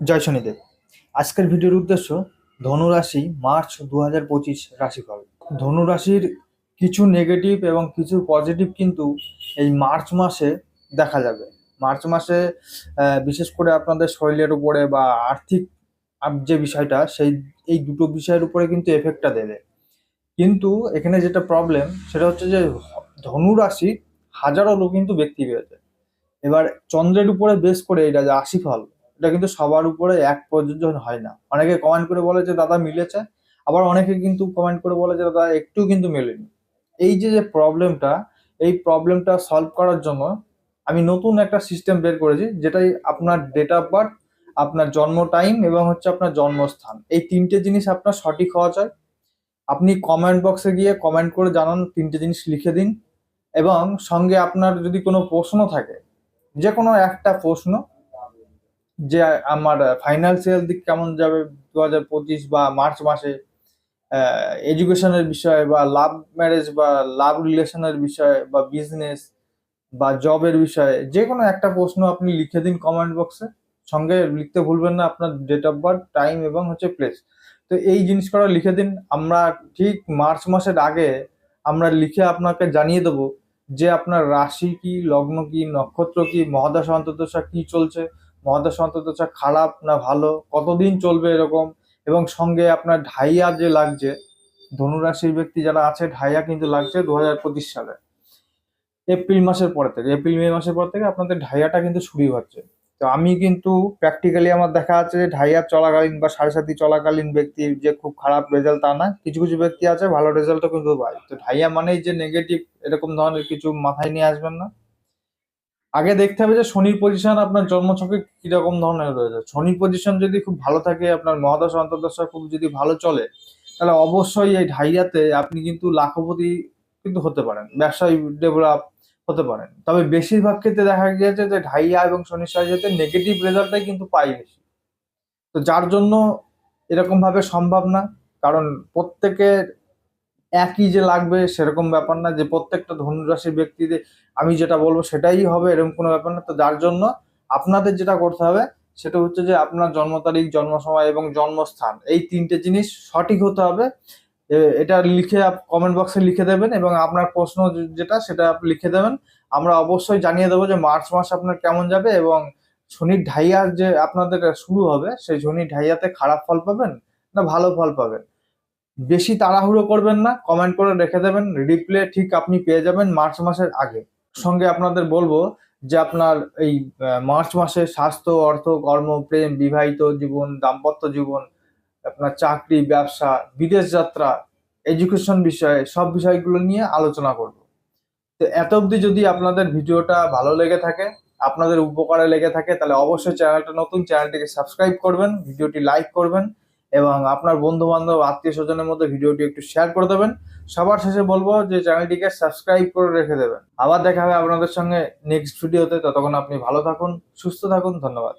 জয় শনিদেব। আজকের ভিডিওর উদ্দেশ্য ধনুরাশি মার্চ 2025 রাশিফল। ধনুরাশির কিছু নেগেটিভ এবং কিছু পজিটিভ কিন্তু এই মার্চ মাসে দেখা যাবে। মার্চ মাসে বিশেষ করে আপনাদের শরীরের উপরে বা আর্থিক যে বিষয়টা এই দুটো বিষয়ের উপরে কিন্তু এফেক্টটা দেবে। কিন্তু এখানে যেটা প্রবলেম সেটা হচ্ছে যে ধনুরাশি হাজারো লোক কিন্তু ব্যক্তি রয়েছে। এবার চন্দ্রের উপরে বেস করে এটা যে রাশিফল, এটা কিন্তু সবার উপরে এক প্রযোজ্য হয় না। অনেকে কমেন্ট করে বলে যে দাদা মিলেছে, আবার অনেকে কিন্তু কমেন্ট করে বলে যে দাদা একটু কিন্তু মেলেনি। এই যে প্রবলেমটা, এই প্রবলেমটা সলভ করার জন্য আমি নতুন একটা সিস্টেম বের করেছি, যেটাই আপনার ডেট অফ বার্থ, আপনার জন্ম টাইম এবং হচ্ছে আপনার জন্মস্থান, এই তিনটে জিনিস আপনার সঠিক হওয়া চাই। আপনি কমেন্ট বক্সে গিয়ে কমেন্ট করে জানান, তিনটে জিনিস লিখে দিন। এবং সঙ্গে আপনার যদি কোনো প্রশ্ন থাকে, যে কোনো একটা প্রশ্ন, যে আমার ফাইন্যান্সিয়াল দিক কেমন যাবে 2025 বা মার্চ মাসে, এডুকেশনের বিষয়ে বা লাভ ম্যারেজ বা লাভ রিলেশনের বিষয়ে বা বিজনেস বা জবের বিষয়ে, যে কোনো একটা প্রশ্ন আপনি লিখে দিন কমেন্ট বক্সে। সঙ্গে লিখতে ভুলবেন না আপনার ডেট অফ বার্থ, টাইম এবং হচ্ছে প্লেস। তো এই জিনিসগুলো লিখে দিন। আমরা ঠিক মার্চ মাসের আগে আমরা লিখে আপনাকে জানিয়ে দেবো যে আপনার রাশি কি, লগ্ন কি, নক্ষত্র কি, মহাদশা অন্তর্দশা কি চলছে, মহাদশা অন্তর্দশা খারাপ না ভালো, কতদিন চলবে এরকম। এবং সঙ্গে আপনার ঢাইয়া যে লাগছে, ধনুরাশির ব্যক্তি যারা আছে ঢাইয়া কিন্তু লাগছে 2025 সালে এপ্রিল মে মাসের পর থেকে আপনাদের ঢাইয়াটা কিন্তু শুরু হচ্ছে। তো আমি কিন্তু প্র্যাকটিক্যালি আমার দেখা যাচ্ছে যে ঢাইয়া চলাকালীন বা সাড়ে সাথী চলাকালীন ব্যক্তির যে খুব খারাপ রেজাল্ট তা না, কিছু কিছু ব্যক্তি আছে ভালো রেজাল্টও কিন্তু পায়। তো ঢাইয়া মানেই যে নেগেটিভ এরকম ধরনের কিছু মাথায় নিয়ে আসবেন না। আগে দেখতে হবে যে শনির পজিশন আপনার জন্মছকে কিরকম ধরনের রয়েছে। শনির পজিশন যদি খুব ভালো থাকে, আপনার মহাদশা অন্তর্দশা খুব যদি ভালো চলে, তাহলে অবশ্যই এই ঢাইয়াতে আপনি কিন্তু লাখপতি কিন্তু হতে পারেন, ব্যবসায় ডেভেলপ হতে পারেন। তবে বেশিরভাগ ক্ষেত্রে দেখা গিয়েছে যে ঢাইয়া এবং শনির সাহায্যে নেগেটিভ রেজাল্টটাই কিন্তু পাই বেশি। তো যার জন্য এরকম ভাবে সম্ভব না। কারণ প্রত্যেকের একই যে লাগবে সেরকম ব্যাপার না, যে প্রত্যেকটা ধনুরাশির ব্যক্তিদের আমি যেটা বলবো সেটাই হবে এরকম কোনো ব্যাপার না। তো যার জন্য আপনাদের যেটা করতে হবে সেটা হচ্ছে যে আপনার জন্ম তারিখ, জন্ম সময় এবং জন্মস্থান, এই তিনটে জিনিস সঠিক হতে হবে। এটা লিখে কমেন্ট বক্সে লিখে দেবেন এবং আপনার প্রশ্ন যেটা সেটা আপনি লিখে দেবেন। আমরা অবশ্যই জানিয়ে দেবো যে মার্চ মাস আপনার কেমন যাবে এবং শনির ঢাইয়া যে আপনাদের শুরু হবে, সেই শনির ঢাইয়াতে খারাপ ফল পাবেন না ভালো ফল পাবেন। বেশি তাড়াহুড়ো করবেন না, কমেন্ট করে রেখে দেবেন, রিপ্লে ঠিক আপনি পেয়ে যাবেন মার্চ মাসের আগে। সঙ্গে আপনাদের বলবো যে আপনার এই মার্চ মাসে স্বাস্থ্য, অর্থ, কর্ম, প্রেম, বিবাহিত জীবন, দাম্পত্য জীবন, আপনার চাকরি, ব্যবসা, বিদেশ যাত্রা, এডুকেশন বিষয়ে সব বিষয়গুলো নিয়ে আলোচনা করব। তো এত অবধি যদি আপনাদের ভিডিওটা ভালো লেগে থাকে, আপনাদের উপকারে লেগে থাকে, তাহলে অবশ্যই চ্যানেলটা নতুন, চ্যানেলটিকে সাবস্ক্রাইব করবেন, ভিডিওটি লাইক করবেন এবং আপনার বন্ধু বান্ধব, আত্মীয় স্বজনের মধ্যে ভিডিওটি একটু শেয়ার করে দেবেন। সবার শেষে বলবো যে চ্যানেলটিকে সাবস্ক্রাইব করে রেখে দেবেন। আবার দেখা হবে আপনাদের সঙ্গে নেক্সট ভিডিওতে। ততক্ষণ আপনি ভালো থাকুন, সুস্থ থাকুন। ধন্যবাদ।